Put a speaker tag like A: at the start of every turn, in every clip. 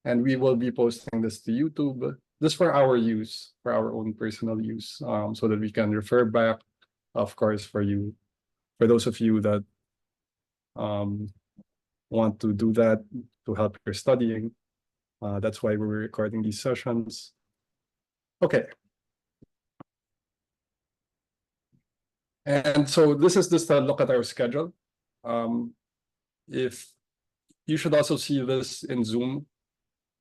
A: And we will be posting this to YouTube, just for our use, for our own personal use, so that we can refer back, of course, for those of you that want to do that to help your studying. That's why we're recording these sessions. Okay. And so this is just a look at our schedule. If you should also see this in Zoom,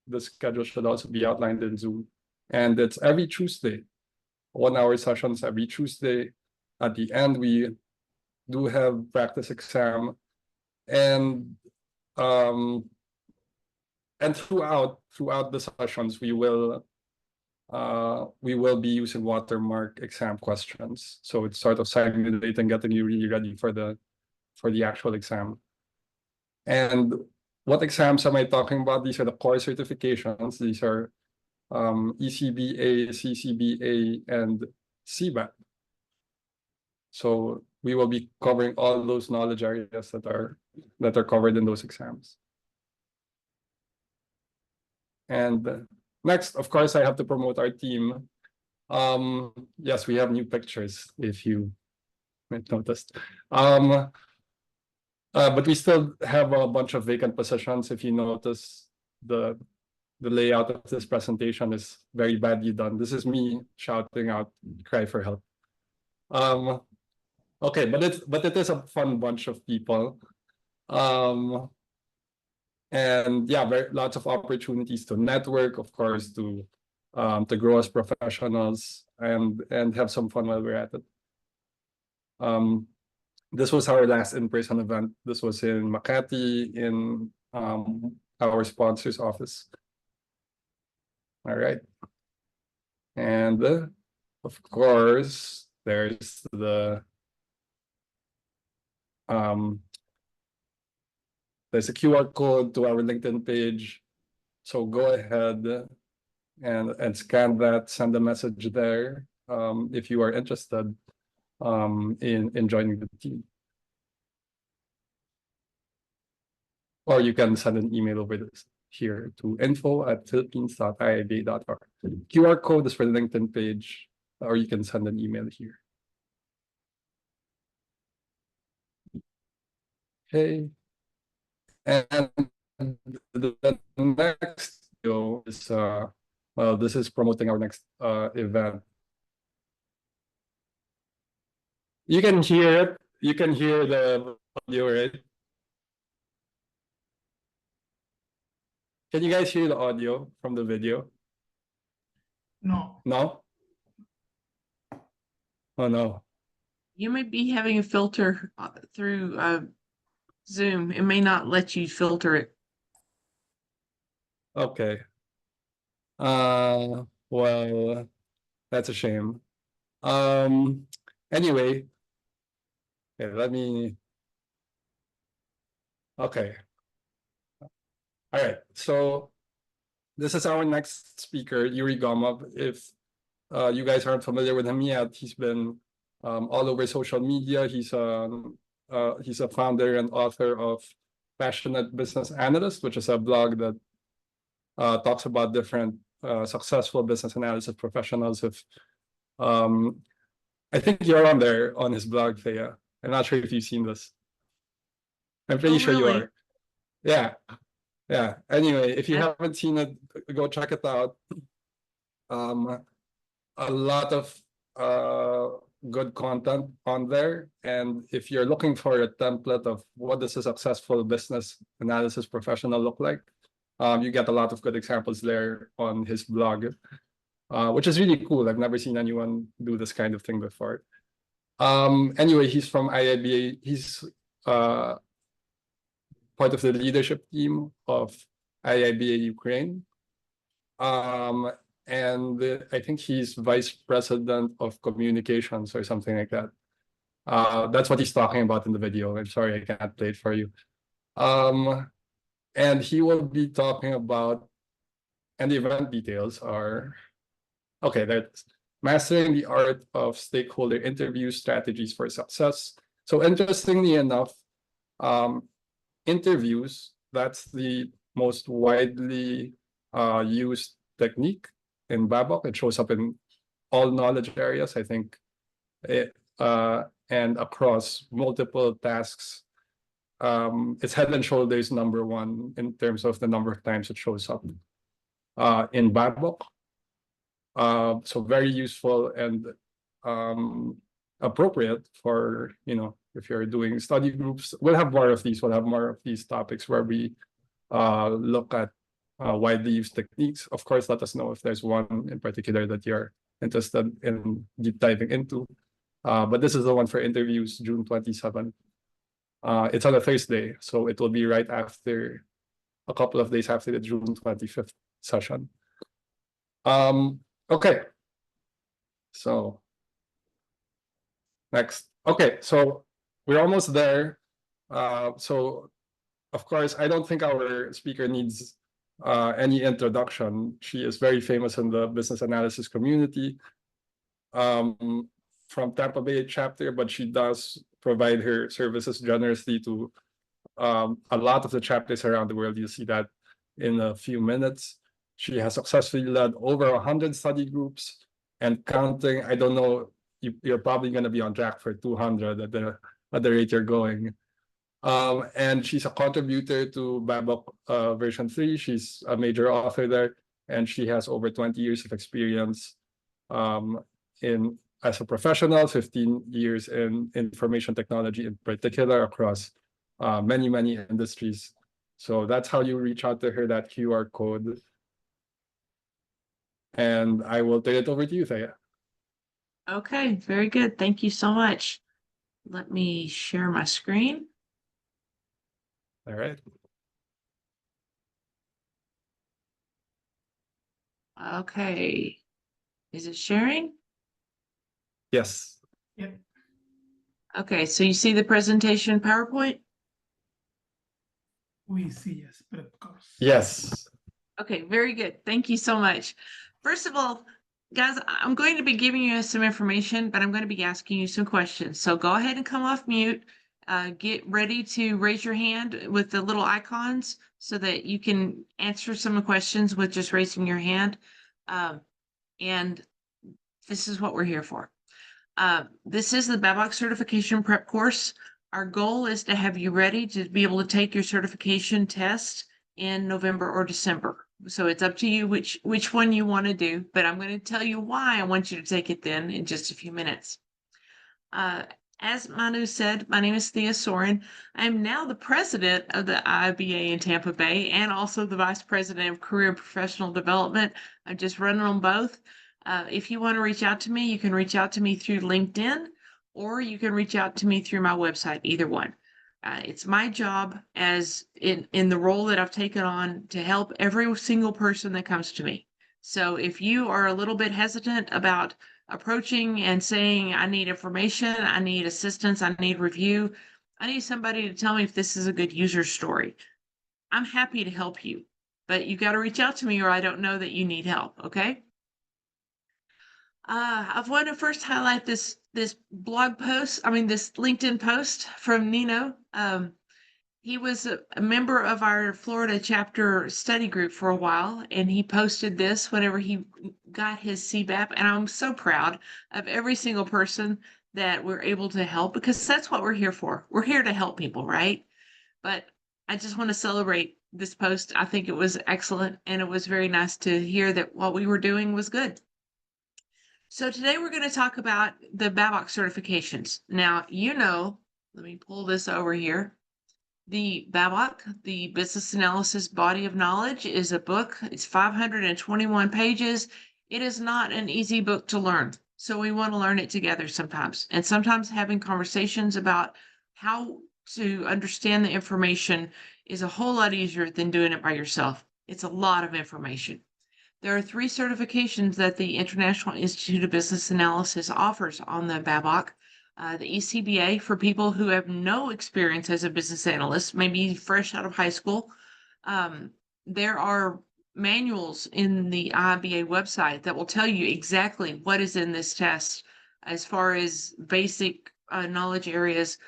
A: the schedule should also be outlined in Zoom. And it's every Tuesday, 1 hour sessions every Tuesday. At the end, we do have practice exam. And throughout the sessions, we will be using watermark exam questions. So it's sort of simulating, getting you really ready for the actual exam. And what exams am I talking about? These are the core certifications. These are ECBA, CCBA, and CBAP. So we will be covering all those knowledge areas that are covered in those exams. And next, of course, I have to promote our team. Yes, we have new pictures, if you noticed. But we still have a bunch of vacant positions. If you notice, the layout of this presentation is very badly done. This is me shouting out, cry for help. Okay, but it is a fun bunch of people. And yeah, lots of opportunities to network, of course, to grow as professionals and have some fun while we're at it. This was our last in-person event. This was in Makati, in our sponsor's office. All right. And of course, there's a QR code to our LinkedIn page. So go ahead and scan that, send a message there if you are interested in joining the team. Or you can send an email over this here to info@philippines.iiba.org. QR code is for the LinkedIn page, or you can send an email here. Okay. And the next video is well, this is promoting our next event. You can hear it. You can hear the audio, right? Can you guys hear the audio from the video?
B: No.
A: No? Oh no.
C: You may be having a filter through Zoom. It may not let you filter it.
A: Okay. Well, that's a shame. Anyway, okay, let me. Okay. All right. So this is our next speaker, Yuri Gomov. If you guys aren't familiar with him yet, he's been all over social media. He's a founder and author of Passionate Business Analyst, which is a blog that talks about different successful business analysis professionals. If I think you're on there on his blog, Thea. I'm not sure if you've seen this. I'm pretty sure
C: really?
A: you are. Yeah. Yeah. Anyway, if you haven't seen it, go check it out. A lot of good content on there. And if you're looking for a template of what does a successful business analysis professional look like, you get a lot of good examples there on his blog, which is really cool. I've never seen anyone do this kind of thing before. Anyway, he's from IIBA. He's part of the leadership team of IIBA Ukraine. And I think he's vice president of communications or something like that. That's what he's talking about in the video. I'm sorry, I can't play it for you. And he will be talking about, and the event details are, okay, that's mastering the art of stakeholder interview strategies for success. So interestingly enough, interviews, that's the most widely used technique in BABOK. It shows up in all knowledge areas, I think, and across multiple tasks. It's head and shoulders number one in terms of the number of times it shows up in BABOK. So very useful and appropriate for, if you're doing study groups. We'll have more of these. We'll have more of these topics where we look at widely used techniques. Of course, let us know if there's one in particular that you're interested in deep diving into. But this is the one for interviews, June 27. It's on a Thursday, so it will be right after, a couple of days after the June 25th session. Okay. So next. Okay, so we're almost there. So of course, I don't think our speaker needs any introduction. She is very famous in the business analysis community from Tampa Bay chapter, but she does provide her services generously to a lot of the chapters around the world. You'll see that in a few minutes. She has successfully led over 100 study groups and counting. I don't know, you're probably going to be on track for 200 at the rate you're going. And she's a contributor to BABOK version 3. She's a major author there, and she has over 20 years of experience as a professional, 15 years in information technology in particular across many industries. So that's how you reach out to her, that QR code. And I will turn it over to you, Thea.
C: Okay, very good. Thank you so much. Let me share my screen.
A: All right.
C: Okay. Is it sharing?
A: Yes.
B: Yep.
C: Okay, so you see the presentation PowerPoint?
B: We see, yes, but of course.
A: Yes.
C: Okay, very good. Thank you so much. First of all, guys, I'm going to be giving you some information, but I'm going to be asking you some questions. So go ahead and come off mute. Get ready to raise your hand with the little icons so that you can answer some questions with just raising your hand. And this is what we're here for. This is the BABOK certification prep course. Our goal is to have you ready to be able to take your certification test in November or December. So it's up to you which one you want to do, but I'm going to tell you why I want you to take it then in just a few minutes. As Manu said, my name is Thea Soehren. I am now the president of the IIBA in Tampa Bay and also the vice president of career and professional development. I'm just running on both. If you want to reach out to me, you can reach out to me through LinkedIn, or you can reach out to me through my website, either one. It's my job as in the role that I've taken on to help every single person that comes to me. So if you are a little bit hesitant about approaching and saying, I need information, I need assistance, I need review, I need somebody to tell me if this is a good user story, I'm happy to help you, but you got to reach out to me or I don't know that you need help. Okay. I want to first highlight this blog post, this LinkedIn post from Nino. He was a member of our Florida chapter study group for a while, and he posted this whenever he got his CBAP. And I'm so proud of every single person that we're able to help, because that's what we're here for. We're here to help people, right? But I just want to celebrate this post. I think it was excellent, and it was very nice to hear that what we were doing was good. So today we're going to talk about the BABOK certifications. Now, let me pull this over here. The BABOK, the Business Analysis Body of Knowledge, is a book. It's 521 pages. It is not an easy book to learn. So we want to learn it together sometimes. And sometimes having conversations about how to understand the information is a whole lot easier than doing it by yourself. It's a lot of information. There are 3 certifications that the International Institute of Business Analysis offers on the BABOK. The ECBA for people who have no experience as a business analyst, maybe fresh out of high school. There are manuals in the IIBA website that will tell you exactly what is in this test as far as basic knowledge areas.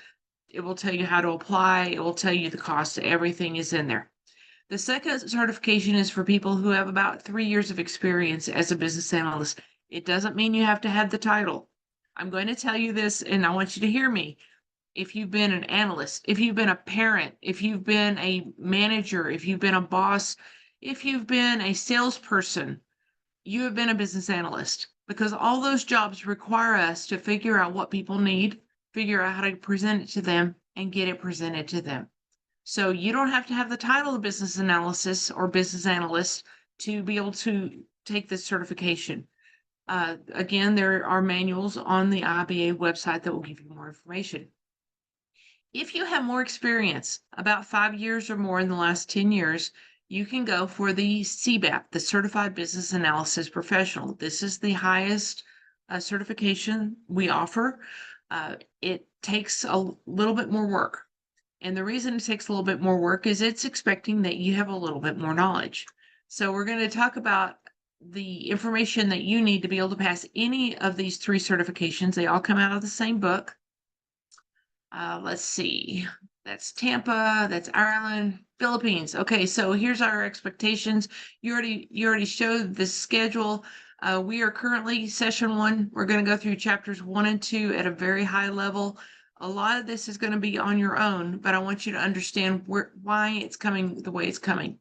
C: It will tell you how to apply. It will tell you the cost. Everything is in there. The second certification is for people who have about 3 years of experience as a business analyst. It doesn't mean you have to have the title. I'm going to tell you this, and I want you to hear me. If you've been an analyst, if you've been a parent, if you've been a manager, if you've been a boss, if you've been a salesperson, you have been a business analyst, because all those jobs require us to figure out what people need, figure out how to present it to them, and get it presented to them. So you don't have to have the title of business analysis or business analyst to be able to take this certification. Again, there are manuals on the IIBA website that will give you more information. If you have more experience, about 5 years or more in the last 10 years, you can go for the CBAP, the Certified Business Analysis Professional. This is the highest certification we offer. It takes a little bit more work. And the reason it takes a little bit more work is it's expecting that you have a little bit more knowledge. So we're going to talk about the information that you need to be able to pass any of these 3 certifications. They all come out of the same book. Let's see. That's Tampa, that's Ireland, Philippines. Okay, so here's our expectations. You already showed the schedule. We are currently session 1. We're going to go through chapters 1 and 2 at a very high level. A lot of this is going to be on your own, but I want you to understand why it's coming the way it's coming.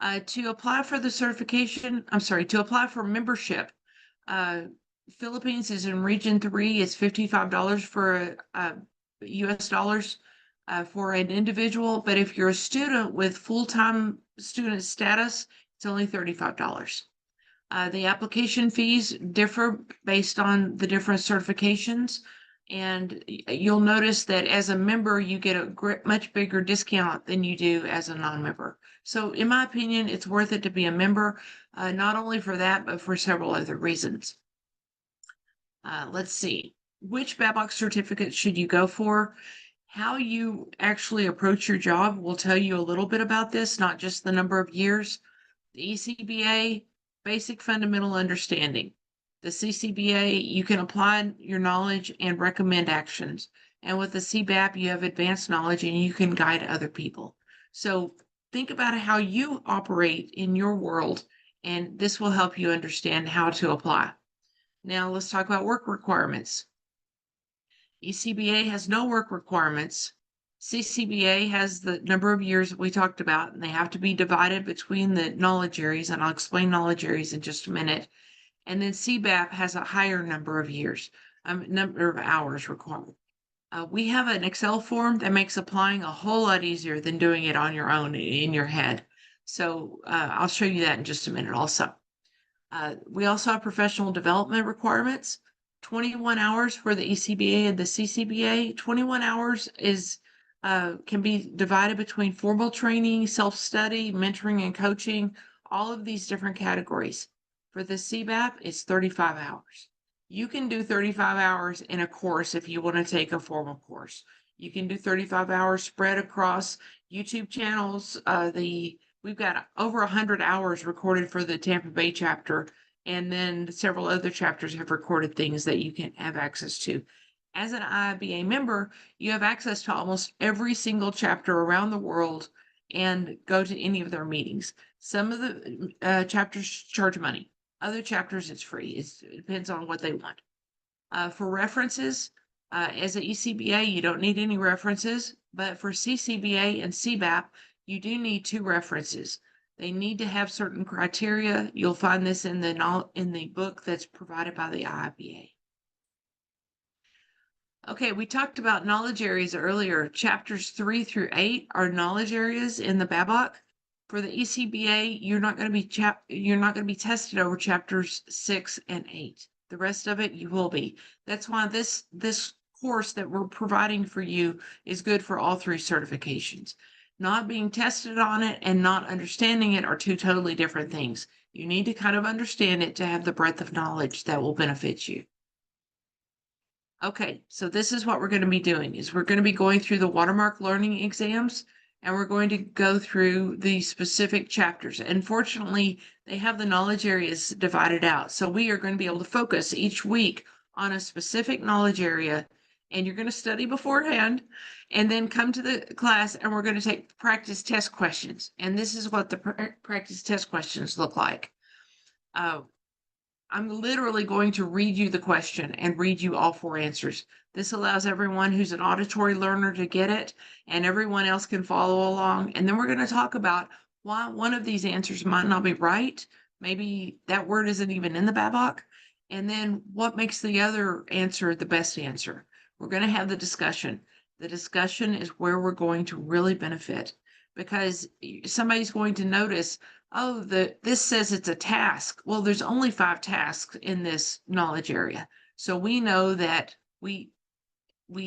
C: To apply for the certification, to apply for membership, Philippines is in region 3. It's $55 for US dollars for an individual, but if you're a student with full-time student status, it's only $35. The application fees differ based on the different certifications, and you'll notice that as a member, you get a much bigger discount than you do as a non-member. So in my opinion, it's worth it to be a member, not only for that, but for several other reasons. Let's see. Which BABOK certificate should you go for? How you actually approach your job will tell you a little bit about this, not just the number of years. The ECBA, basic fundamental understanding. The CCBA, you can apply your knowledge and recommend actions. And with the CBAP, you have advanced knowledge and you can guide other people. So think about how you operate in your world, and this will help you understand how to apply. Now let's talk about work requirements. ECBA has no work requirements. CCBA has the number of years that we talked about, and they have to be divided between the knowledge areas, and I'll explain knowledge areas in just a minute. And then CBAP has a higher number of years, number of hours required. We have an Excel form that makes applying a whole lot easier than doing it on your own in your head. So I'll show you that in just a minute also. We also have professional development requirements. 21 hours for the ECBA and the CCBA. 21 hours is can be divided between formal training, self-study, mentoring and coaching, all of these different categories. For the CBAP, it's 35 hours. You can do 35 hours in a course if you want to take a formal course. You can do 35 hours spread across YouTube channels. We've got over 100 hours recorded for the Tampa Bay chapter, and then several other chapters have recorded things that you can have access to. As an IIBA member, you have access to almost every single chapter around the world and go to any of their meetings. Some of the chapters charge money. Other chapters, it's free. It depends on what they want. For references, as an ECBA, you don't need any references, but for CCBA and CBAP, you do need 2 references. They need to have certain criteria. You'll find this in the book that's provided by the IIBA. Okay, we talked about knowledge areas earlier. Chapters 3 through 8 are knowledge areas in the BABOK. For the ECBA, you're not going to be tested over chapters 6 and 8. The rest of it you will be. That's why this course that we're providing for you is good for all 3 certifications. Not being tested on it and not understanding it are 2 totally different things. You need to kind of understand it to have the breadth of knowledge that will benefit you. Okay, so this is what we're going to be doing, is we're going to be going through the watermark learning exams, and we're going to go through the specific chapters. Unfortunately, they have the knowledge areas divided out. So we are going to be able to focus each week on a specific knowledge area and you're going to study beforehand and then come to the class and we're going to take practice test questions. And this is what the practice test questions look like. I'm literally going to read you the question and read you all 4 answers. This allows everyone who's an auditory learner to get it, and everyone else can follow along. And then we're going to talk about why one of these answers might not be right. Maybe that word isn't even in the BABOK. And then what makes the other answer the best answer. We're going to have the discussion. The discussion is where we're going to really benefit, because somebody's going to notice, oh, this says it's a task. Well, there's only 5 tasks in this knowledge area. So we know that we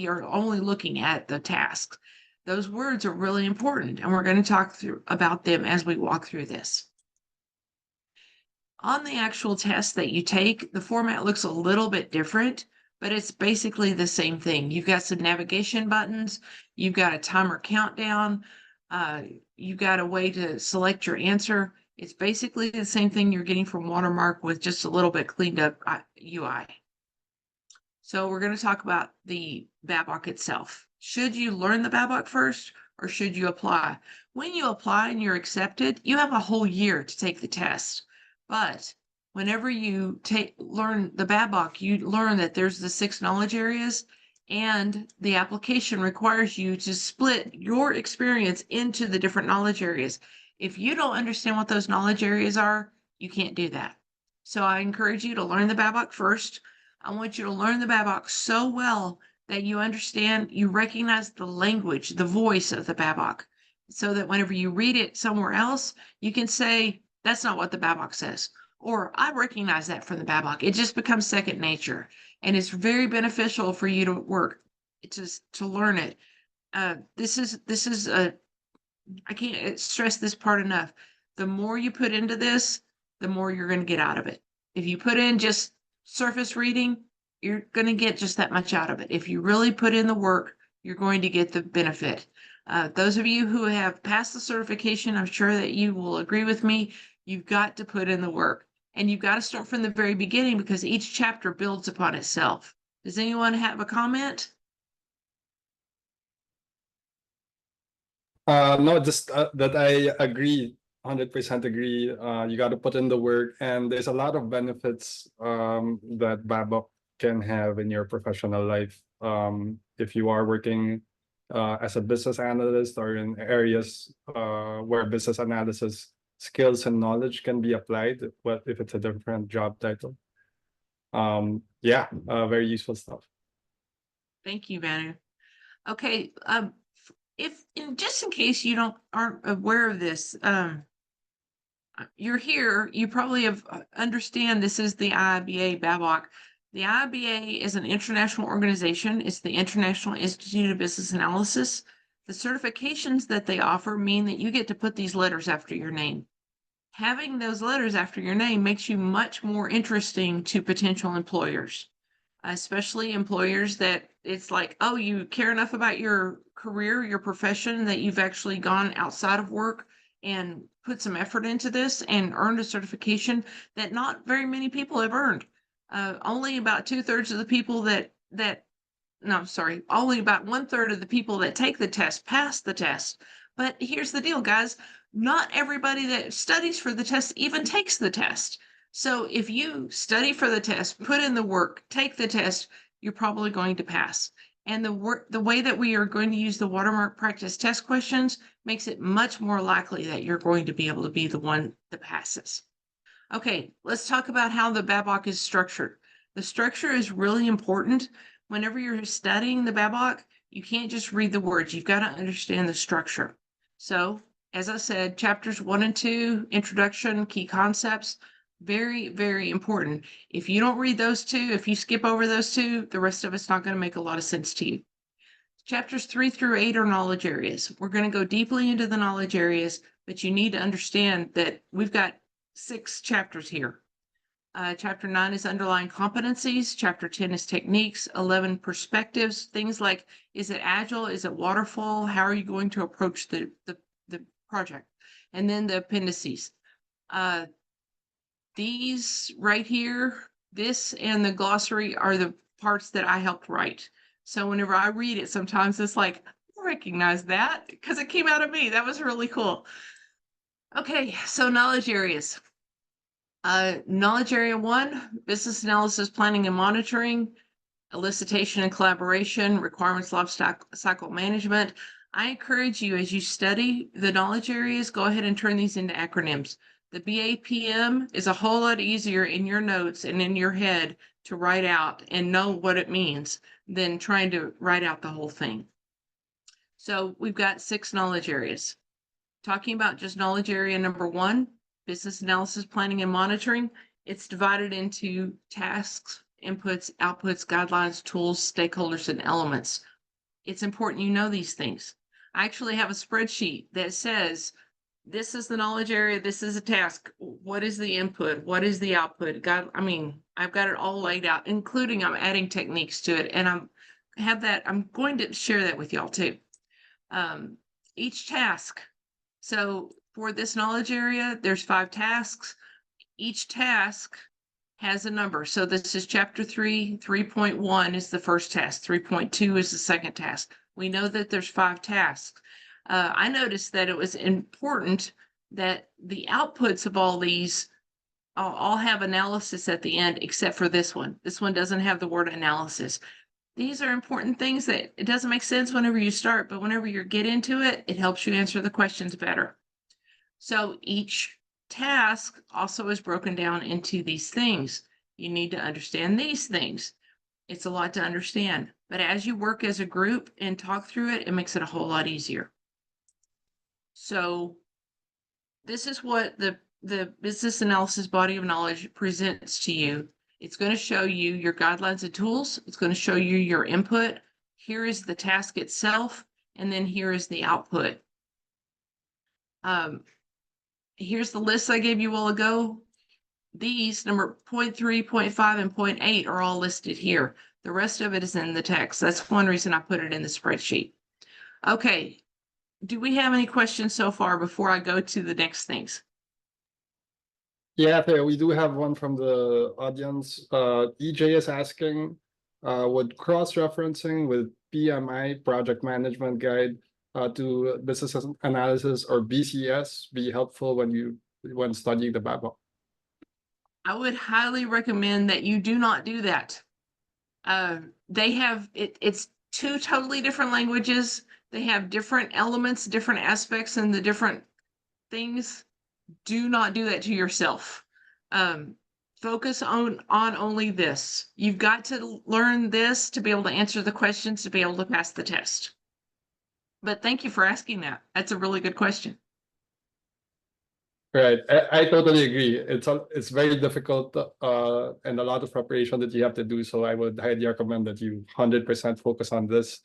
C: are only looking at the tasks. Those words are really important, and we're going to talk about them as we walk through this. On the actual test that you take, the format looks a little bit different, but it's basically the same thing. You've got some navigation buttons, you've got a timer countdown, you've got a way to select your answer. It's basically the same thing you're getting from Watermark with just a little bit cleaned up UI. So we're going to talk about the BABOK itself. Should you learn the BABOK first, or should you apply? When you apply and you're accepted, you have a whole year to take the test. But whenever you learn the BABOK, you learn that there's the 6 knowledge areas, and the application requires you to split your experience into the different knowledge areas. If you don't understand what those knowledge areas are, you can't do that. So I encourage you to learn the BABOK first. I want you to learn the BABOK so well that you understand, you recognize the language, the voice of the BABOK, so that whenever you read it somewhere else, you can say, that's not what the BABOK says. Or I recognize that from the BABOK. It just becomes second nature. And it's very beneficial for you to work, to learn it. This is I can't stress this part enough. The more you put into this, the more you're going to get out of it. If you put in just surface reading, you're going to get just that much out of it. If you really put in the work, you're going to get the benefit. Those of you who have passed the certification, I'm sure that you will agree with me. You've got to put in the work, and you've got to start from the very beginning, because each chapter builds upon itself. Does anyone have a comment?
A: No, just that I agree, 100% agree. You got to put in the work, and there's a lot of benefits that BABOK can have in your professional life. If you are working as a business analyst, or in areas where business analysis skills and knowledge can be applied, but if it's a different job title. Yeah, very useful stuff.
C: Thank you, Manu. Okay, just in case you aren't aware of this, you're here, you probably understand this is the IIBA BABOK. The IIBA is an international organization. It's the International Institute of Business Analysis. The certifications that they offer mean that you get to put these letters after your name. Having those letters after your name makes you much more interesting to potential employers, especially employers that it's like, oh, you care enough about your career, your profession, that you've actually gone outside of work and put some effort into this and earned a certification that not very many people have earned. Only about 2/3 of the people only about 1/3 of the people that take the test pass the test. But here's the deal, guys. Not everybody that studies for the test even takes the test. So if you study for the test, put in the work, take the test, you're probably going to pass. And the way that we are going to use the Watermark practice test questions makes it much more likely that you're going to be able to be the one that passes. Okay, let's talk about how the BABOK is structured. The structure is really important. Whenever you're studying the BABOK, you can't just read the words. You've got to understand the structure. So, as I said, chapters 1 and 2, introduction, key concepts, very, very important. If you don't read those 2, if you skip over those 2, the rest of it's not going to make a lot of sense to you. Chapters 3 through 8 are knowledge areas. We're going to go deeply into the knowledge areas, but you need to understand that we've got 6 chapters here. Chapter 9 is underlying competencies. Chapter 10 is techniques. 11, perspectives. Things like, is it agile? Is it waterfall? How are you going to approach the project? And then the appendices. These right here, this and the glossary are the parts that I helped write. So whenever I read it, sometimes it's like, I recognize that because it came out of me. That was really cool. Okay, so knowledge areas. Knowledge area 1, business analysis, planning and monitoring, elicitation and collaboration, requirements cycle management. I encourage you, as you study the knowledge areas, go ahead and turn these into acronyms. The BAPM is a whole lot easier in your notes and in your head to write out and know what it means than trying to write out the whole thing. So we've got 6 knowledge areas. Talking about just knowledge area number 1, business analysis, planning and monitoring, it's divided into tasks, inputs, outputs, guidelines, tools, stakeholders, and elements. It's important you know these things. I actually have a spreadsheet that says, this is the knowledge area, this is a task, what is the input, what is the output? I've got it all laid out, including I'm adding techniques to it, and I'm going to share that with y'all too. Each task. So for this knowledge area, there's 5 tasks. Each task has a number. So this is chapter 3, 3.1 is the first task, 3.2 is the second task. We know that there's 5 tasks. I noticed that it was important that the outputs of all these all have analysis at the end, except for this one. This one doesn't have the word analysis. These are important things that it doesn't make sense whenever you start, but whenever you get into it, it helps you answer the questions better. So each task also is broken down into these things. You need to understand these things. It's a lot to understand, but as you work as a group and talk through it, it makes it a whole lot easier. So this is what the business analysis body of knowledge presents to you. It's going to show you your guidelines and tools. It's going to show you your input. Here is the task itself, and then here is the output. Here's the list I gave you a while ago. These number 0.3, 0.5, and 0.8 are all listed here. The rest of it is in the text. That's one reason I put it in the spreadsheet. Okay. Do we have any questions so far before I go to the next things?
A: Yeah, Thea, we do have one from the audience. EJ is asking, would cross-referencing with PMI, Project Management Guide, to Business Analysis or BCS be helpful when studying the BABOK?
C: I would highly recommend that you do not do that. They have it's 2 totally different languages. They have different elements, different aspects, and the different things. Do not do that to yourself. Focus on only this. You've got to learn this to be able to answer the questions, to be able to pass the test. But thank you for asking that. That's a really good question.
A: Right, I totally agree. It's very difficult and a lot of preparation that you have to do. So I would highly recommend that you 100% focus on this.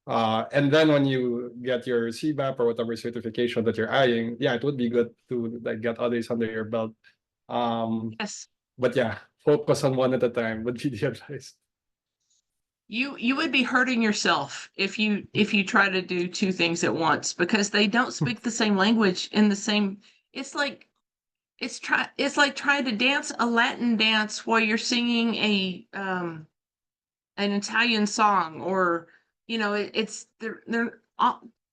A: And then when you get your CBAP or whatever certification that you're eyeing, yeah, it would be good to get others under your belt.
C: Yes.
A: But yeah, focus on one at a time would be the advice.
C: You would be hurting yourself if you try to do 2 things at once, because they don't speak the same language in the same. It's like trying to dance a Latin dance while you're singing an Italian song, or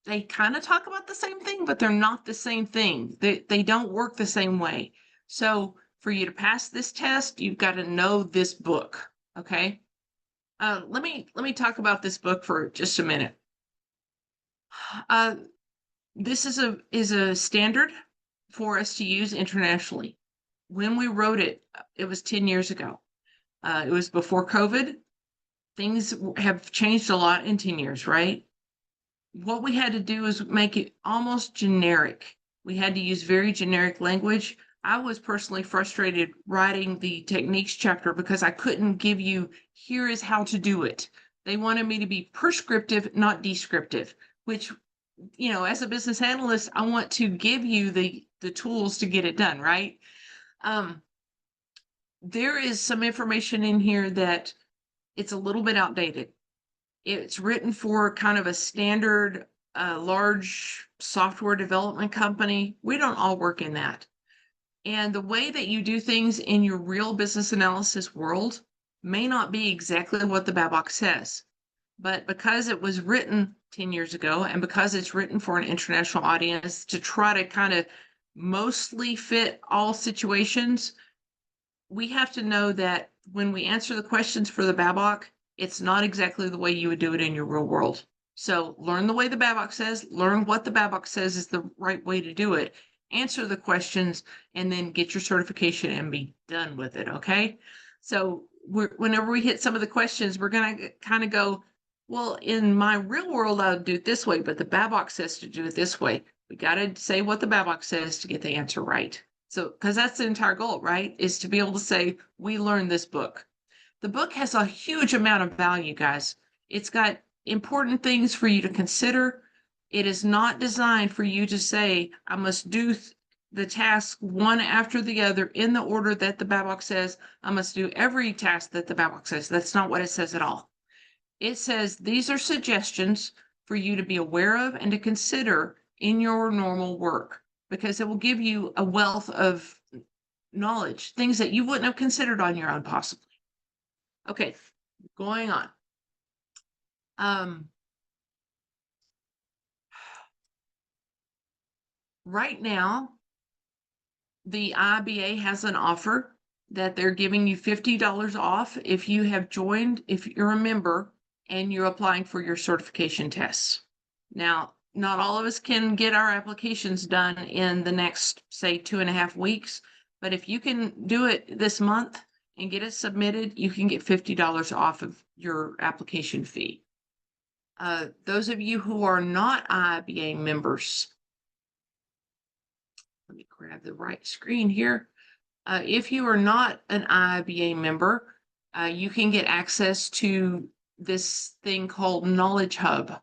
C: they kind of talk about the same thing, but they're not the same thing. They don't work the same way. So for you to pass this test, you've got to know this book. Okay. Let me talk about this book for just a minute. This is a standard for us to use internationally. When we wrote it, it was 10 years ago. It was before COVID. Things have changed a lot in 10 years, right? What we had to do is make it almost generic. We had to use very generic language. I was personally frustrated writing the techniques chapter because I couldn't give you, here is how to do it. They wanted me to be prescriptive, not descriptive, which, as a business analyst, I want to give you the tools to get it done, right? There is some information in here that it's a little bit outdated. It's written for kind of a standard, large software development company. We don't all work in that. And the way that you do things in your real business analysis world may not be exactly what the BABOK says. but because it was written 10 years ago and because it's written for an international audience to try to kind of mostly fit all situations, we have to know that when we answer the questions for the BABOK, it's not exactly the way you would do it in your real world. So learn the way the BABOK says, learn what the BABOK says is the right way to do it, answer the questions, and then get your certification and be done with it, okay? So whenever we hit some of the questions, we're gonna kind of go, well, in my real world, I would do it this way, but the BABOK says to do it this way. We gotta say what the BABOK says to get the answer right. So, because that's the entire goal, right? Is to be able to say, we learned this book. The book has a huge amount of value, guys. It's got important things for you to consider. It is not designed for you to say, I must do the task one after the other in the order that the BABOK says. I must do every task that the BABOK says. That's not what it says at all. It says these are suggestions for you to be aware of and to consider in your normal work, because it will give you a wealth of knowledge, things that you wouldn't have considered on your own possibly. Okay, going on. Right now, the IIBA has an offer that they're giving you $50 off if you have joined, if you're a member and you're applying for your certification tests. Now, not all of us can get our applications done in the next, say, 2.5 weeks, but if you can do it this month and get it submitted, you can get $50 off of your application fee. Those of you who are not IIBA members, let me grab the right screen here. If you are not an IIBA member, you can get access to this thing called Knowledge Hub.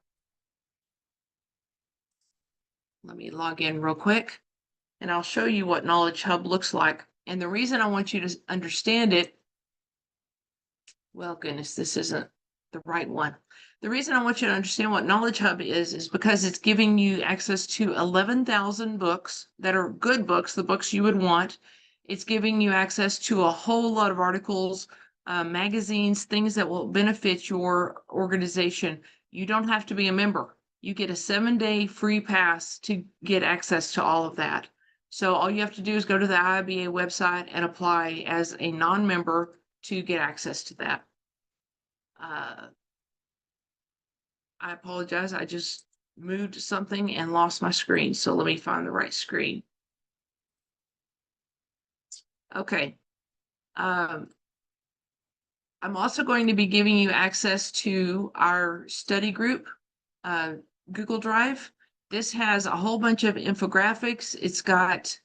C: Let me log in real quick and I'll show you what Knowledge Hub looks like. And the reason I want you to understand it, well, goodness, this isn't the right one. The reason I want you to understand what Knowledge Hub is because it's giving you access to 11,000 books that are good books, the books you would want. It's giving you access to a whole lot of articles, magazines, things that will benefit your organization. You don't have to be a member. You get a 7-day free pass to get access to all of that. So all you have to do is go to the IIBA website and apply as a non-member to get access to that. I apologize. I just moved something and lost my screen. So let me find the right screen. Okay. I'm also going to be giving you access to our study group, Google Drive. This has a whole bunch of infographics. It's got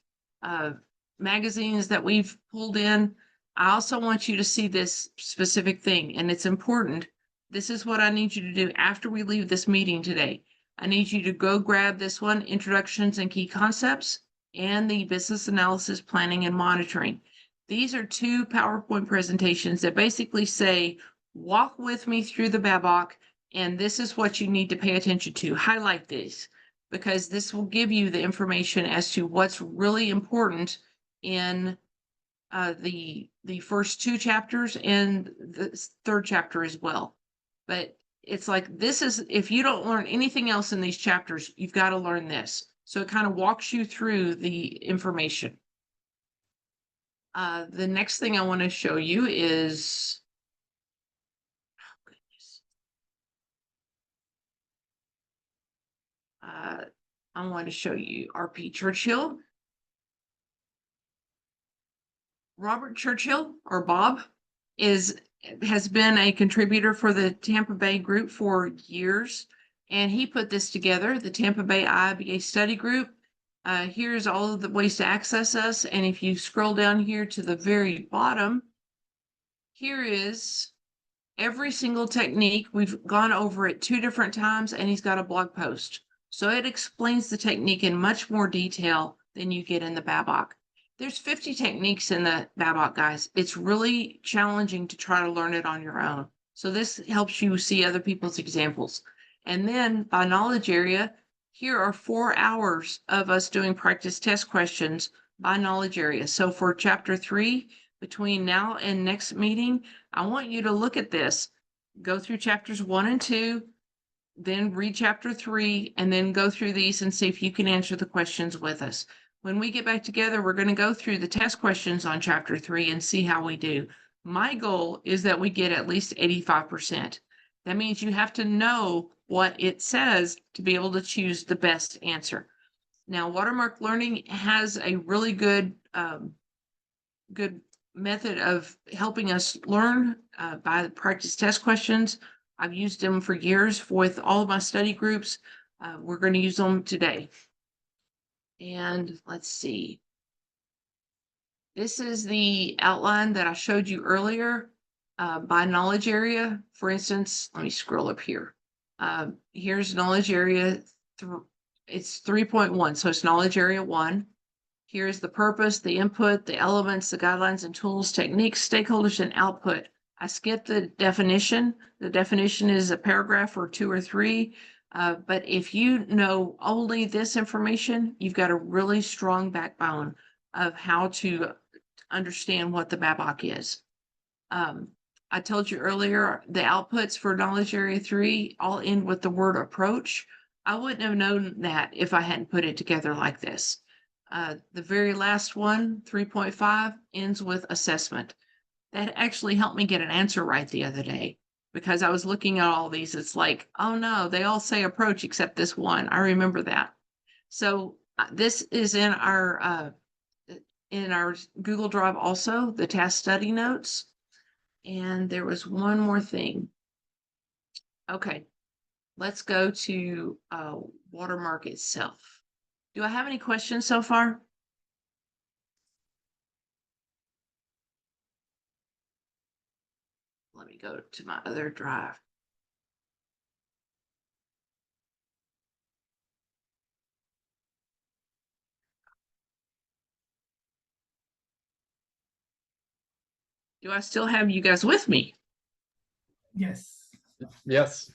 C: magazines that we've pulled in. I also want you to see this specific thing, and it's important. This is what I need you to do after we leave this meeting today. I need you to go grab this one, Introductions and Key Concepts, and the Business Analysis, Planning, and Monitoring. These are 2 PowerPoint presentations that basically say, walk with me through the BABOK, and this is what you need to pay attention to. Highlight these, because this will give you the information as to what's really important in the first 2 chapters and the 3rd chapter as well. But it's like, this is, if you don't learn anything else in these chapters, you've got to learn this. So it kind of walks you through the information. The next thing I want to show you is, oh goodness. I want to show you R.P. Churchill. Robert Churchill, or Bob, has been a contributor for the Tampa Bay group for years, and he put this together, the Tampa Bay IIBA study group. Here's all of the ways to access us, and if you scroll down here to the very bottom, here is every single technique. We've gone over it 2 different times, and he's got a blog post. So it explains the technique in much more detail than you get in the BABOK. There's 50 techniques in the BABOK, guys. It's really challenging to try to learn it on your own. So this helps you see other people's examples. And then by knowledge area, here are 4 hours of us doing practice test questions by knowledge area. So for chapter 3, between now and next meeting, I want you to look at this. go through chapters 1 and 2, then read chapter 3, and then go through these and see if you can answer the questions with us. When we get back together, we're going to go through the test questions on chapter 3 and see how we do. My goal is that we get at least 85%. That means you have to know what it says to be able to choose the best answer. Now, Watermark Learning has a really good method of helping us learn by practice test questions. I've used them for years with all of my study groups. We're going to use them today. And let's see. This is the outline that I showed you earlier by knowledge area. For instance, let me scroll up here. Here's knowledge area. It's 3.1, so it's knowledge area 1. Here's the purpose, the input, the elements, the guidelines and tools, techniques, stakeholders, and output. I skipped the definition. The definition is a paragraph or 2 or 3. But if you know only this information, you've got a really strong backbone of how to understand what the BABOK is. I told you earlier, the outputs for knowledge area 3 all end with the word approach. I wouldn't have known that if I hadn't put it together like this. The very last one, 3.5, ends with assessment. That actually helped me get an answer right the other day because I was looking at all these. It's like, oh no, they all say approach except this one. I remember that. So this is in our Google Drive also, the task study notes. And there was one more thing. Okay, let's go to Watermark itself. Do I have any questions so far? Let me go to my other drive. Do I still have you guys with me?
B: Yes.
A: Yes,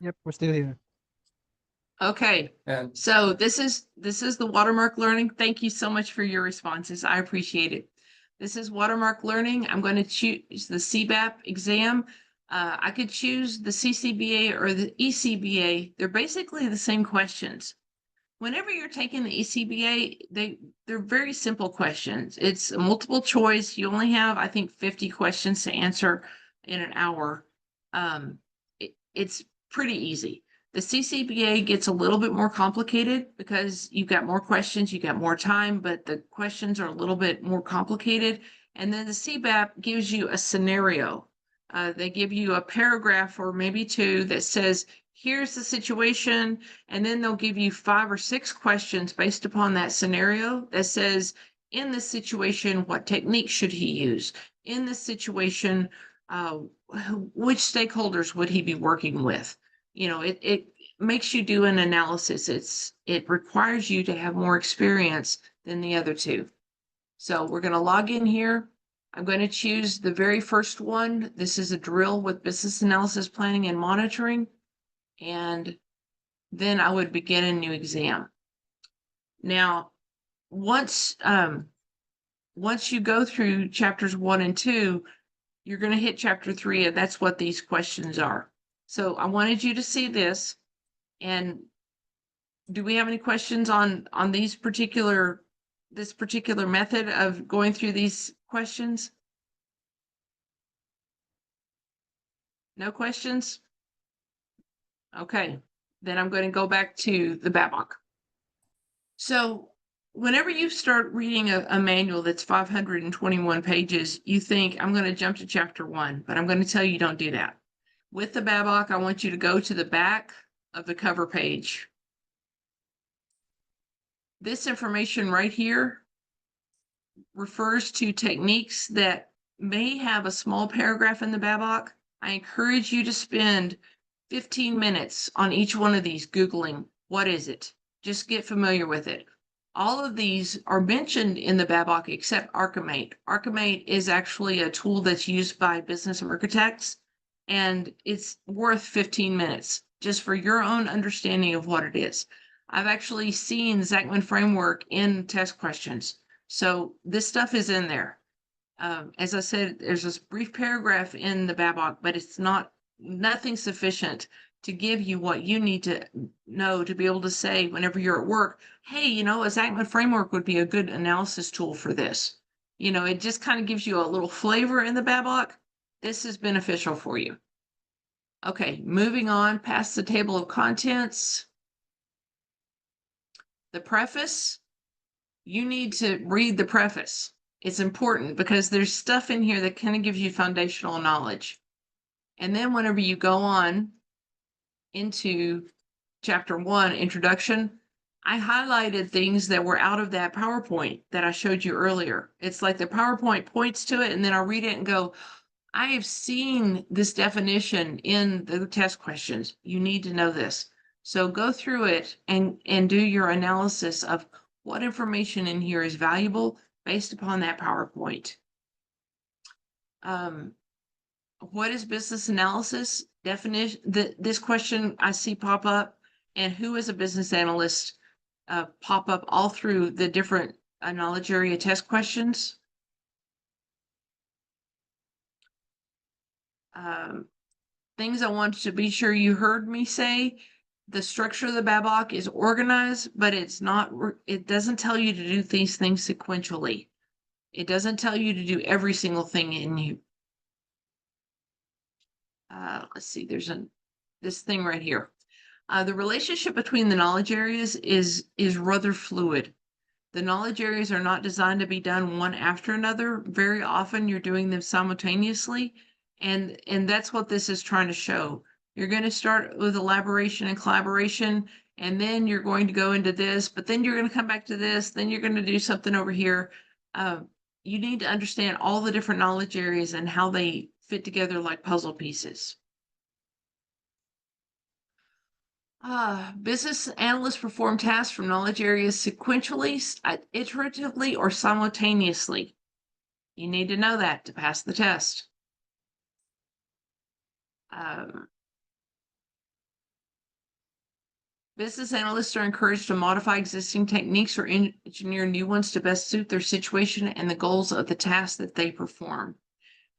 D: Yep, we're still here.
C: Okay,
A: and
C: so this is the Watermark Learning. Thank you so much for your responses. I appreciate it. This is Watermark Learning. I'm going to choose the CBAP exam. I could choose the CCBA or the ECBA. They're basically the same questions. Whenever you're taking the ECBA, they're very simple questions. It's a multiple choice. You only have, I think, 50 questions to answer in an hour. It's pretty easy. The CCBA gets a little bit more complicated because you've got more questions, you got more time, but the questions are a little bit more complicated. And then the CBAP gives you a scenario. They give you a paragraph or maybe 2 that says, here's the situation, and then they'll give you 5 or 6 questions based upon that scenario that says, in this situation, what technique should he use? In this situation, which stakeholders would he be working with? You know, it makes you do an analysis. It requires you to have more experience than the other 2. So we're going to log in here. I'm going to choose the very first one. This is a drill with business analysis, planning, and monitoring. And then I would begin a new exam. Now, once you go through chapters 1 and 2, you're going to hit chapter 3, and that's what these questions are. So I wanted you to see this. And do we have any questions on this particular method of going through these questions? No questions? Okay, then I'm going to go back to the BABOK. So whenever you start reading a manual that's 521 pages, you think, I'm going to jump to chapter 1, but I'm going to tell you don't do that. With the BABOK, I want you to go to the back of the cover page. This information right here refers to techniques that may have a small paragraph in the BABOK. I encourage you to spend 15 minutes on each one of these Googling, what is it? Just get familiar with it. All of these are mentioned in the BABOK except Archimate. Archimate is actually a tool that's used by business architects, and it's worth 15 minutes just for your own understanding of what it is. I've actually seen Zachman framework in test questions. So this stuff is in there. As I said, there's this brief paragraph in the BABOK, but it's not nothing sufficient to give you what you need to know to be able to say whenever you're at work, hey, a Zachman framework would be a good analysis tool for this. It just kind of gives you a little flavor in the BABOK. This is beneficial for you. Okay, moving on past the table of contents. The preface, you need to read the preface. It's important because there's stuff in here that kind of gives you foundational knowledge. And then whenever you go on into chapter 1, introduction, I highlighted things that were out of that PowerPoint that I showed you earlier. It's like the PowerPoint points to it and then I'll read it and go, I have seen this definition in the test questions. You need to know this. So go through it and do your analysis of what information in here is valuable based upon that PowerPoint. What is business analysis? Definition. This question I see pop up, and who is a business analyst pop up all through the different knowledge area test questions. Things I want to be sure you heard me say. The structure of the BABOK is organized, but it doesn't tell you to do these things sequentially. It doesn't tell you to do every single thing in you. Let's see, there's this thing right here. The relationship between the knowledge areas is rather fluid. The knowledge areas are not designed to be done one after another. Very often you're doing them simultaneously. And that's what this is trying to show. You're going to start with elaboration and collaboration, and then you're going to go into this, but then you're going to come back to this, then you're going to do something over here. You need to understand all the different knowledge areas and how they fit together like puzzle pieces. Business analysts perform tasks from knowledge areas sequentially, iteratively, or simultaneously. You need to know that to pass the test. Business analysts are encouraged to modify existing techniques or engineer new ones to best suit their situation and the goals of the task that they perform.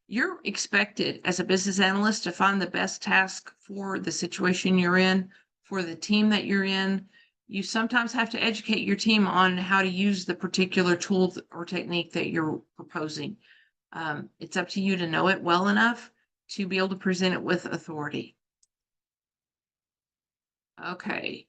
C: You're expected as a business analyst to find the best task for the situation you're in, for the team that you're in. You sometimes have to educate your team on how to use the particular tool or technique that you're proposing. It's up to you to know it well enough to be able to present it with authority. Okay.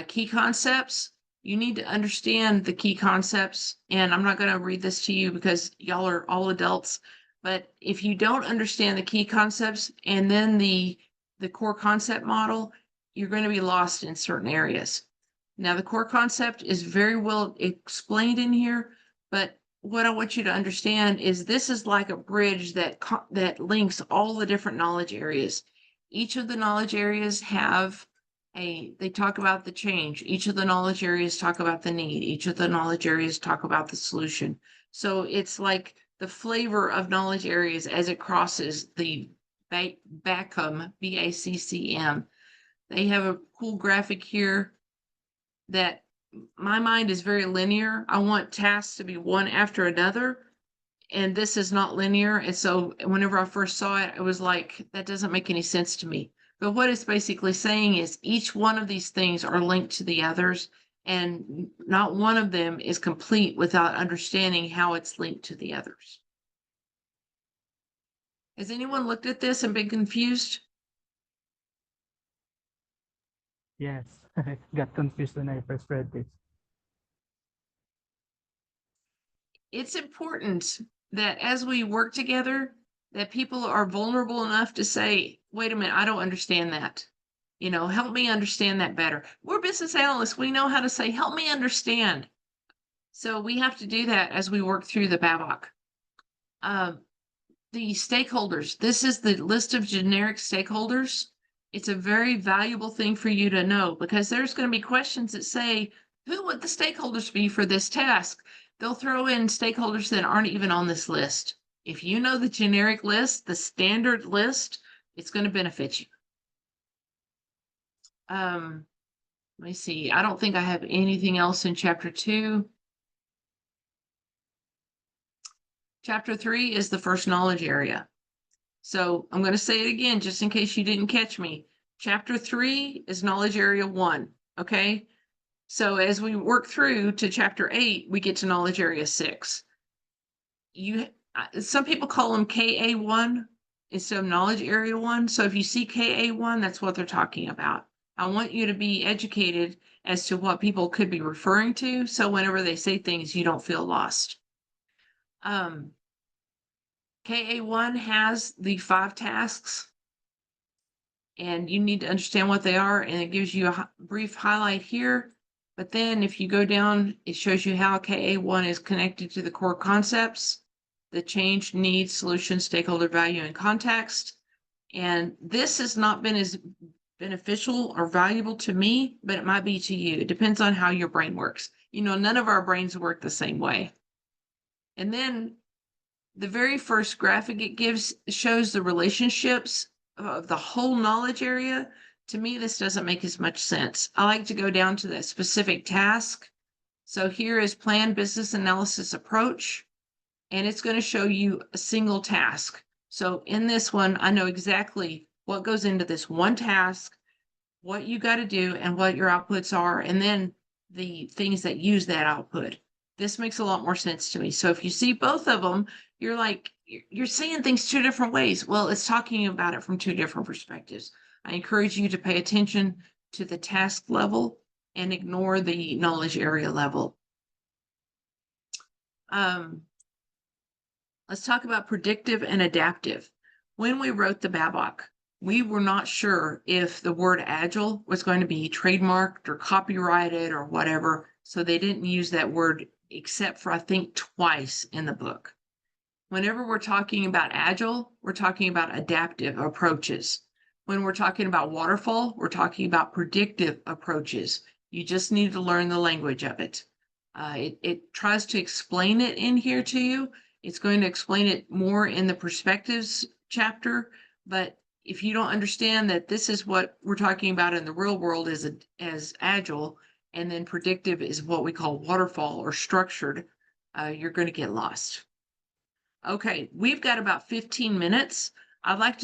C: Key concepts. You need to understand the key concepts, and I'm not going to read this to you because y'all are all adults, but if you don't understand the key concepts and then the core concept model, you're going to be lost in certain areas. Now, the core concept is very well explained in here, but what I want you to understand is this is like a bridge that links all the different knowledge areas. Each of the knowledge areas have they talk about the change. Each of the knowledge areas talk about the need. Each of the knowledge areas talk about the solution. So it's like the flavor of knowledge areas as it crosses the BACM, BACCM. They have a cool graphic here that my mind is very linear. I want tasks to be one after another, and this is not linear. And so whenever I first saw it, it was like, that doesn't make any sense to me. But what it's basically saying is each one of these things are linked to the others, and not one of them is complete without understanding how it's linked to the others. Has anyone looked at this and been confused?
B: Yes, I got confused when I first read this.
C: It's important that as we work together, that people are vulnerable enough to say, wait a minute, I don't understand that. Help me understand that better. We're business analysts. We know how to say, help me understand. So we have to do that as we work through the BABOK. The stakeholders. This is the list of generic stakeholders. It's a very valuable thing for you to know because there's going to be questions that say, who would the stakeholders be for this task? They'll throw in stakeholders that aren't even on this list. If you know the generic list, the standard list, it's going to benefit you. Let me see. I don't think I have anything else in chapter 2. Chapter 3 is the first knowledge area. So I'm going to say it again, just in case you didn't catch me. Chapter 3 is knowledge area 1. Okay. So as we work through to chapter 8, we get to knowledge area 6. Some people call them KA1 instead of knowledge area 1. So if you see KA1, that's what they're talking about. I want you to be educated as to what people could be referring to. So whenever they say things, you don't feel lost. KA1 has the 5 tasks, and you need to understand what they are, and it gives you a brief highlight here. But then if you go down, it shows you how KA1 is connected to the core concepts, the change, needs, solution, stakeholder value, and context. And this has not been as beneficial or valuable to me, but it might be to you. It depends on how your brain works. You know, none of our brains work the same way. And then the very first graphic it gives shows the relationships of the whole knowledge area. To me, this doesn't make as much sense. I like to go down to that specific task. So here is plan business analysis approach, and it's going to show you a single task. So in this one, I know exactly what goes into this one task, what you got to do, and what your outputs are, and then the things that use that output. This makes a lot more sense to me. So if you see both of them, you're like, you're saying things 2 different ways. Well, it's talking about it from 2 different perspectives. I encourage you to pay attention to the task level and ignore the knowledge area level. Let's talk about predictive and adaptive. When we wrote the BABOK, we were not sure if the word agile was going to be trademarked or copyrighted or whatever. So they didn't use that word except for, I think, twice in the book. Whenever we're talking about agile, we're talking about adaptive approaches. When we're talking about waterfall, we're talking about predictive approaches. You just need to learn the language of it. It tries to explain it in here to you. It's going to explain it more in the perspectives chapter, but if you don't understand that this is what we're talking about in the real world as agile, and then predictive is what we call waterfall or structured, you're going to get lost. Okay, we've got about 15 minutes. I'd like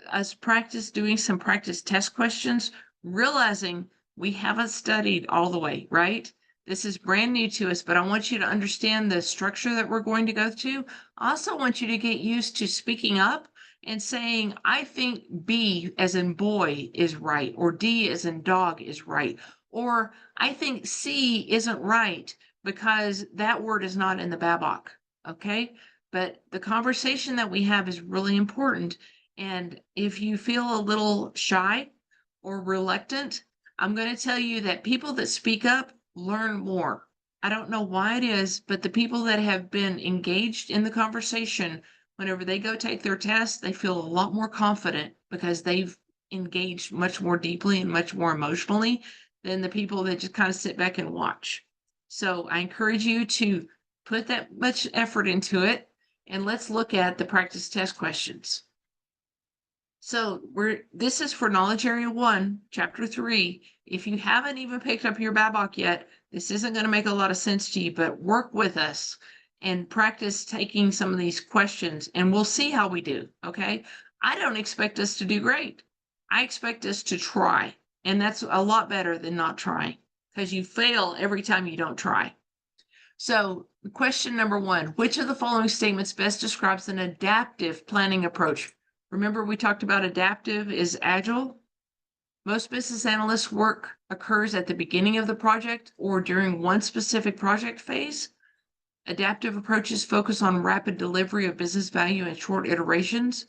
C: us practice doing some practice test questions, realizing we haven't studied all the way, right? This is brand new to us, but I want you to understand the structure that we're going to go to. I also want you to get used to speaking up and saying, I think B as in boy is right, or D as in dog is right, or I think C isn't right because that word is not in the BABOK, okay? But the conversation that we have is really important. And if you feel a little shy or reluctant, I'm going to tell you that people that speak up learn more. I don't know why it is, but the people that have been engaged in the conversation, whenever they go take their test, they feel a lot more confident because they've engaged much more deeply and much more emotionally than the people that just kind of sit back and watch. So I encourage you to put that much effort into it, and let's look at the practice test questions. So this is for knowledge area 1, chapter 3. If you haven't even picked up your BABOK yet, this isn't going to make a lot of sense to you, but work with us and practice taking some of these questions, and we'll see how we do, okay? I don't expect us to do great. I expect us to try, and that's a lot better than not trying, because you fail every time you don't try. So question number 1, which of the following statements best describes an adaptive planning approach? Remember, we talked about adaptive is agile. Most business analysts' work occurs at the beginning of the project or during one specific project phase. Adaptive approaches focus on rapid delivery of business value in short iterations.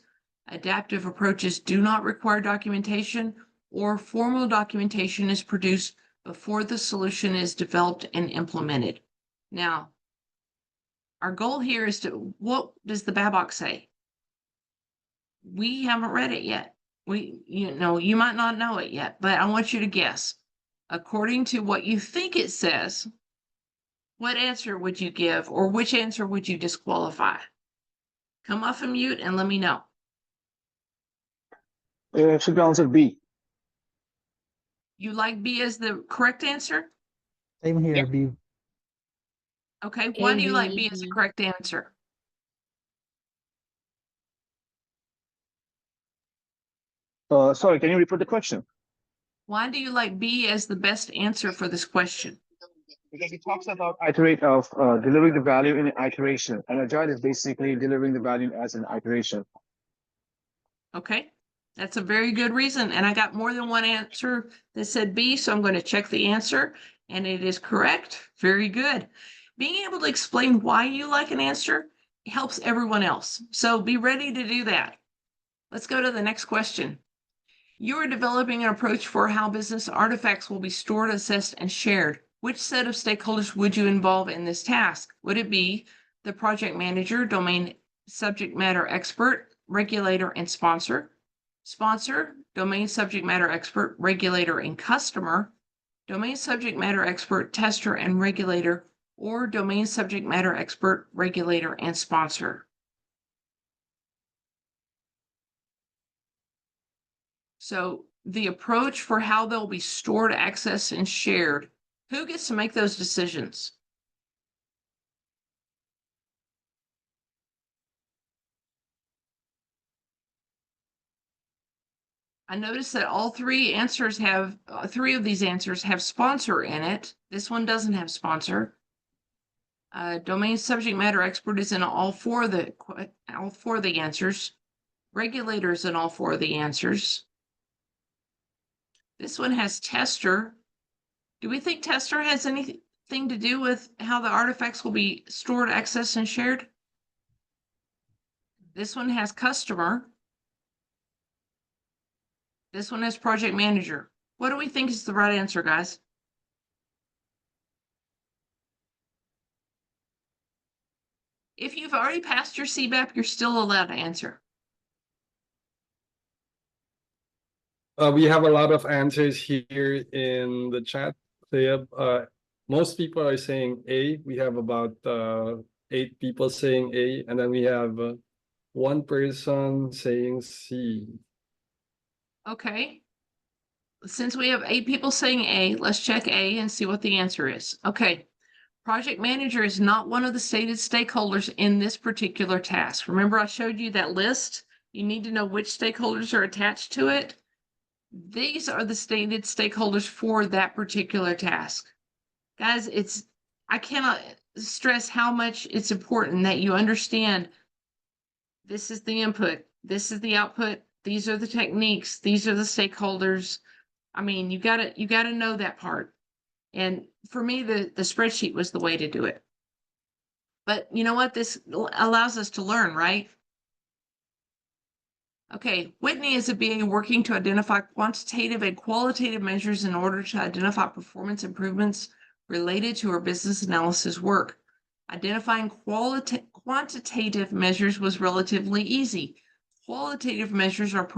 C: Adaptive approaches do not require documentation, or formal documentation is produced before the solution is developed and implemented. Now, our goal here is what does the BABOK say? We haven't read it yet. You might not know it yet, but I want you to guess. According to what you think it says, what answer would you give, or which answer would you disqualify? Come off of mute and let me know.
D: Should be answer B.
C: You like B as the correct answer?
B: Same here,
D: Yeah.
B: B.
C: Okay, why do you like B as the correct answer?
D: Sorry, can you repeat the question?
C: Why do you like B as the best answer for this question?
D: Because it talks about delivering the value in an iteration, and agile is basically delivering the value as an iteration.
C: Okay, that's a very good reason. And I got more than one answer that said B, so I'm going to check the answer, and it is correct. Very good. Being able to explain why you like an answer helps everyone else. So be ready to do that. Let's go to the next question. You are developing an approach for how business artifacts will be stored, assessed, and shared. Which set of stakeholders would you involve in this task? Would it be the project manager, domain subject matter expert, regulator, and sponsor? Sponsor, domain subject matter expert, regulator, and customer, domain subject matter expert, tester, and regulator, or domain subject matter expert, regulator, and sponsor. So the approach for how they'll be stored, accessed, and shared, who gets to make those decisions? I noticed that all three answers have, three of these answers have sponsor in it. This one doesn't have sponsor. Domain subject matter expert is in all four of the answers. Regulator is in all four of the answers. This one has tester. Do we think tester has anything to do with how the artifacts will be stored, accessed, and shared? This one has customer. This one has project manager. What do we think is the right answer, guys? If you've already passed your CBAP, you're still allowed to answer.
A: We have a lot of answers here in the chat. Most people are saying A. We have about 8 people saying A, and then we have one person saying C.
C: Okay. Since we have 8 people saying A, let's check A and see what the answer is. Okay. Project manager is not one of the stated stakeholders in this particular task. Remember, I showed you that list? You need to know which stakeholders are attached to it. These are the stated stakeholders for that particular task. Guys, I cannot stress how much it's important that you understand this is the input, this is the output, these are the techniques, these are the stakeholders. I mean, you gotta know that part. And for me, the spreadsheet was the way to do it. But you know what? This allows us to learn, right? Okay, Whitney is a BA working to identify quantitative and qualitative measures in order to identify performance improvements related to her business analysis work. Identifying quantitative measures was relatively easy. Qualitative measures are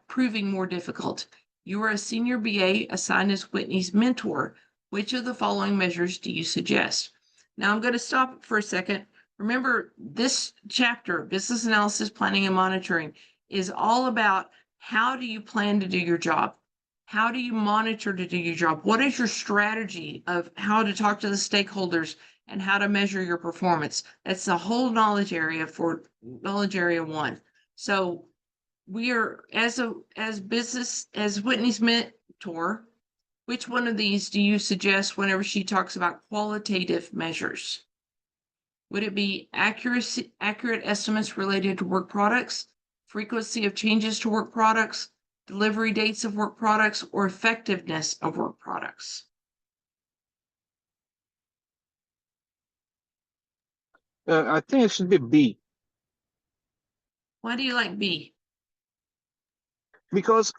C: proving more difficult. You are a senior BA assigned as Whitney's mentor. Which of the following measures do you suggest? Now I'm going to stop for a second. Remember, this chapter, Business Analysis, Planning, and Monitoring, is all about how do you plan to do your job? How do you monitor to do your job? What is your strategy of how to talk to the stakeholders and how to measure your performance? That's the whole knowledge area for knowledge area 1. So we are, as Whitney's mentor, which one of these do you suggest whenever she talks about qualitative measures? Would it be accurate estimates related to work products, frequency of changes to work products, delivery dates of work products, or effectiveness of work products?
D: I think it should be B.
C: Why do you like B?
D: Because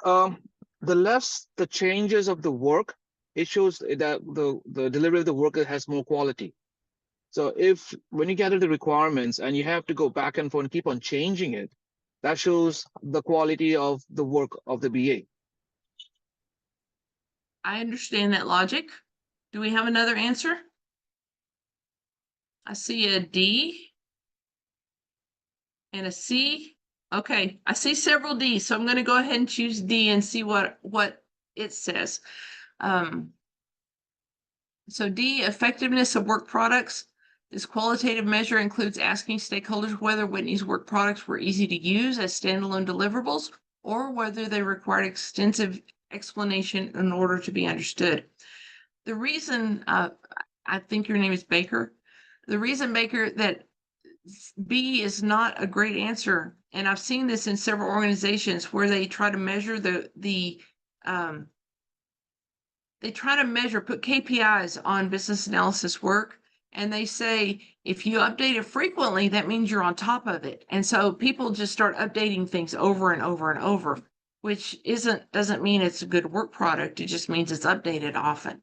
D: the less the changes of the work, it shows that the delivery of the work has more quality. So if when you gather the requirements and you have to go back and forth and keep on changing it, that shows the quality of the work of the BA.
C: I understand that logic. Do we have another answer? I see a D and a C. Okay, I see several D's, so I'm going to go ahead and choose D and see what it says. So D, effectiveness of work products. This qualitative measure includes asking stakeholders whether Whitney's work products were easy to use as standalone deliverables or whether they required extensive explanation in order to be understood. The reason, I think your name is Baker. The reason, Baker, that B is not a great answer, and I've seen this in several organizations where they try to measure put KPIs on business analysis work, and they say if you update it frequently, that means you're on top of it. And so people just start updating things over and over and over, which doesn't mean it's a good work product. It just means it's updated often.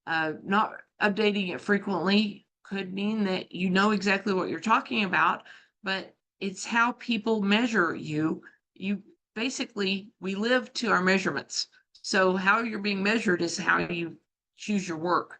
C: Not updating it frequently could mean that you know exactly what you're talking about, but it's how people measure you. We live to our measurements. So how you're being measured is how you choose your work.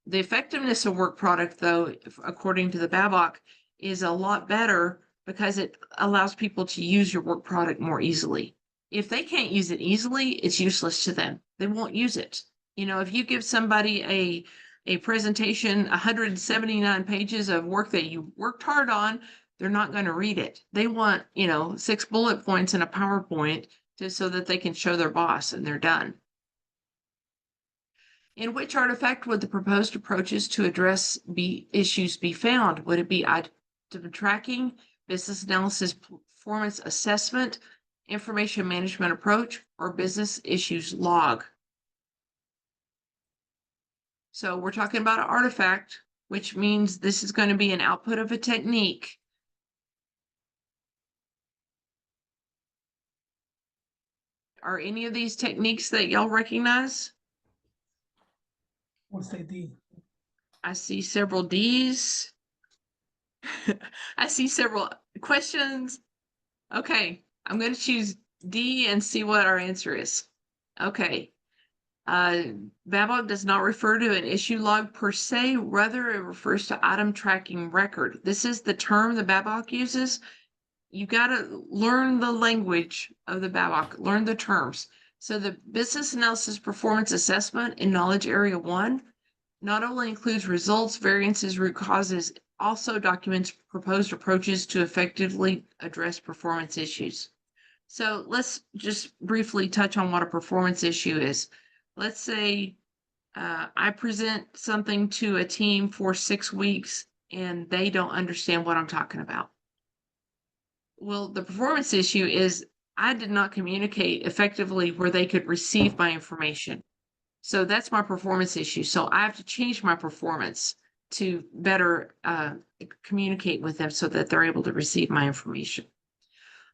C: The effectiveness of work product, though, according to the BABOK, is a lot better because it allows people to use your work product more easily. If they can't use it easily, it's useless to them. They won't use it. You know, if you give somebody a presentation, 179 pages of work that you worked hard on, they're not going to read it. They want, 6 bullet points in a PowerPoint just so that they can show their boss and they're done. In which artifact would the proposed approaches to address issues be found? Would it be item tracking, business analysis, performance assessment, information management approach, or business issues log? So we're talking about an artifact, which means this is going to be an output of a technique. Are any of these techniques that y'all recognize?
E: We'll say D.
C: I see several D's. I see several questions. Okay, I'm going to choose D and see what our answer is. Okay. BABOK does not refer to an issue log per se, rather it refers to item tracking record. This is the term the BABOK uses. You got to learn the language of the BABOK, learn the terms. So the business analysis performance assessment in knowledge area 1 not only includes results, variances, root causes, also documents proposed approaches to effectively address performance issues. So let's just briefly touch on what a performance issue is. Let's say I present something to a team for 6 weeks and they don't understand what I'm talking about. Well, the performance issue is I did not communicate effectively where they could receive my information. So that's my performance issue. So I have to change my performance to better communicate with them so that they're able to receive my information.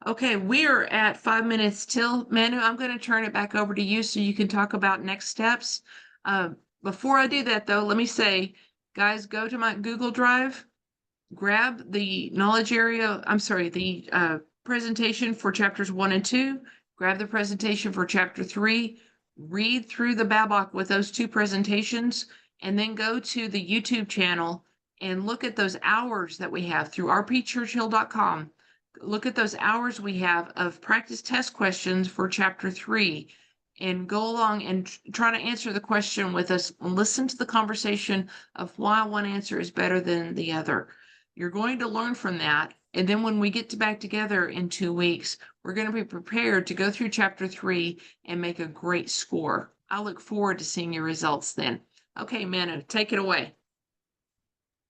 C: Okay, we're at 5 minutes till. Manu, I'm going to turn it back over to you so you can talk about next steps. Before I do that, though, let me say, guys, go to my Google Drive, grab the presentation for chapters 1 and 2, grab the presentation for chapter 3, read through the BABOK with those 2 presentations, and then go to the YouTube channel and look at those hours that we have through rpchurchill.com. Look at those hours we have of practice test questions for chapter 3 and go along and try to answer the question with us and listen to the conversation of why one answer is better than the other. You're going to learn from that. And then when we get back together in 2 weeks, we're going to be prepared to go through chapter 3 and make a great score. I look forward to seeing your results then. Okay, Manu, take it away.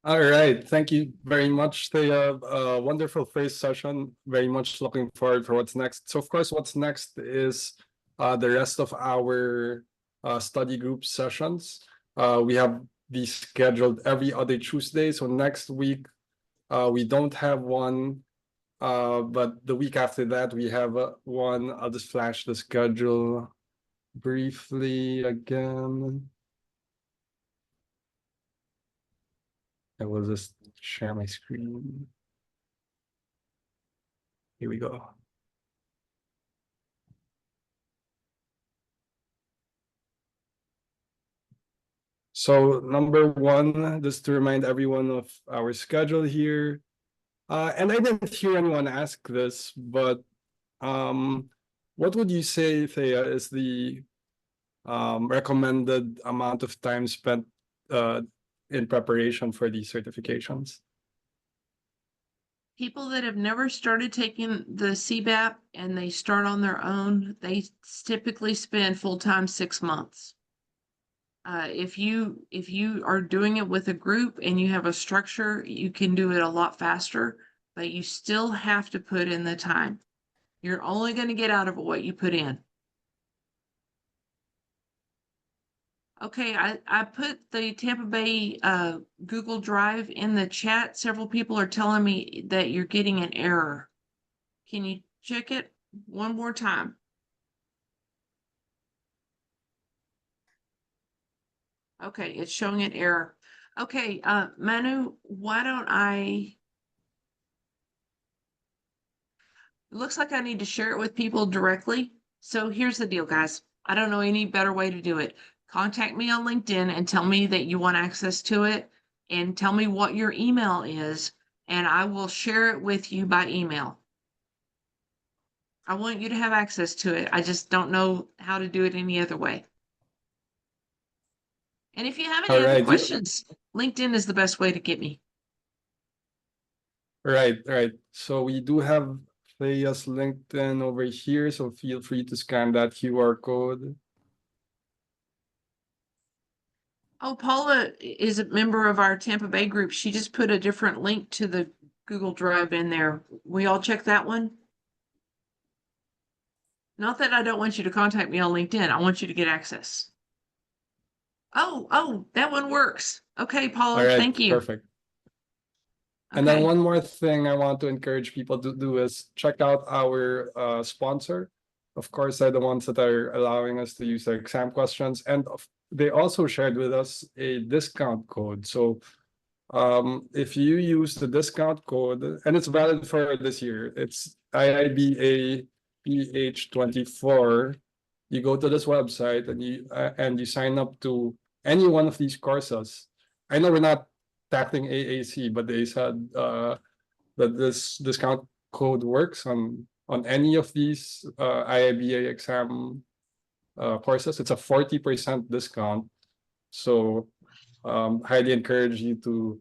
A: All right, thank you very much, Thea. Wonderful first session. Very much looking forward for what's next. So of course, what's next is the rest of our study group sessions. We have these scheduled every other Tuesday. So next week, we don't have one, but the week after that, we have one. I'll just flash the schedule briefly again. I will just share my screen. Here we go. So number 1, just to remind everyone of our schedule here. And I didn't hear anyone ask this, but what would you say, Thea, is the recommended amount of time spent in preparation for these certifications?
C: People that have never started taking the CBAP and they start on their own, they typically spend full-time 6 months. If you are doing it with a group and you have a structure, you can do it a lot faster, but you still have to put in the time. You're only going to get out of it what you put in. Okay, I put the Tampa Bay Google Drive in the chat. Several people are telling me that you're getting an error. Can you check it one more time? Okay, it's showing an error. Okay, Manu, why don't it looks like I need to share it with people directly. So here's the deal, guys. I don't know any better way to do it. Contact me on LinkedIn and tell me that you want access to it and tell me what your email is, and I will share it with you by email. I want you to have access to it. I just don't know how to do it any other way. And if you have any other questions, LinkedIn is the best way to get me.
A: Right. So we do have Thea's LinkedIn over here, so feel free to scan that QR code.
C: Oh, Paula is a member of our Tampa Bay group. She just put a different link to the Google Drive in there. We all check that one? Not that I don't want you to contact me on LinkedIn. I want you to get access. Oh, that one works. Okay, Paula,
A: All right,
C: thank you.
A: perfect. And then one more thing I want to encourage people to do is check out our sponsor. Of course, they're the ones that are allowing us to use their exam questions. And they also shared with us a discount code. So if you use the discount code, and it's valid for this year, it's IIBA PH24. You go to this website and you sign up to any one of these courses. I know we're not tackling AAC, but they said that this discount code works on any of these IIBA exam courses. It's a 40% discount. So highly encourage you to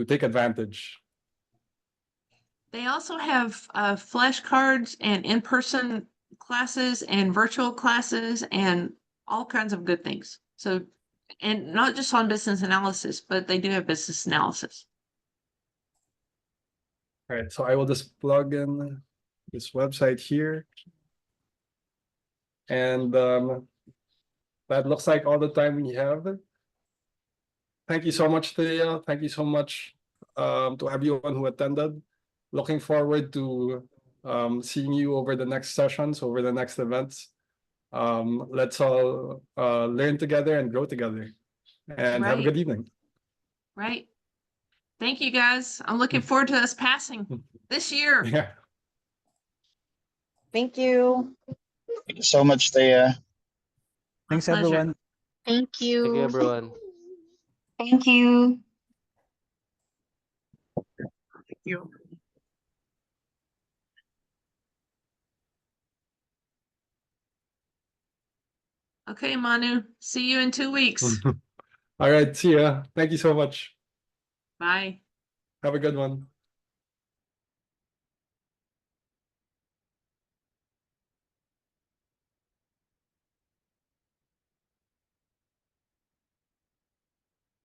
A: take advantage.
C: They also have flashcards and in-person classes and virtual classes and all kinds of good things. So, and not just on business analysis, but they do have business analysis.
A: All right, so I will just plug in this website here. And that looks like all the time we have. Thank you so much, Thea. Thank you so much to everyone who attended. Looking forward to seeing you over the next sessions, over the next events. Let's all learn together and grow together. And have a good evening.
C: Right. Thank you, guys. I'm looking forward to us passing this year.
A: Yeah.
E: Thank you.
F: Thank you so much, Thea.
B: Thanks,
C: pleasure.
B: everyone.
E: Thank you.
G: Thank you, everyone.
E: Thank you.
C: Thank you. Okay, Manu. See you in 2 weeks.
A: All right. See ya. Thank you so much.
C: Bye.
A: Have a good one.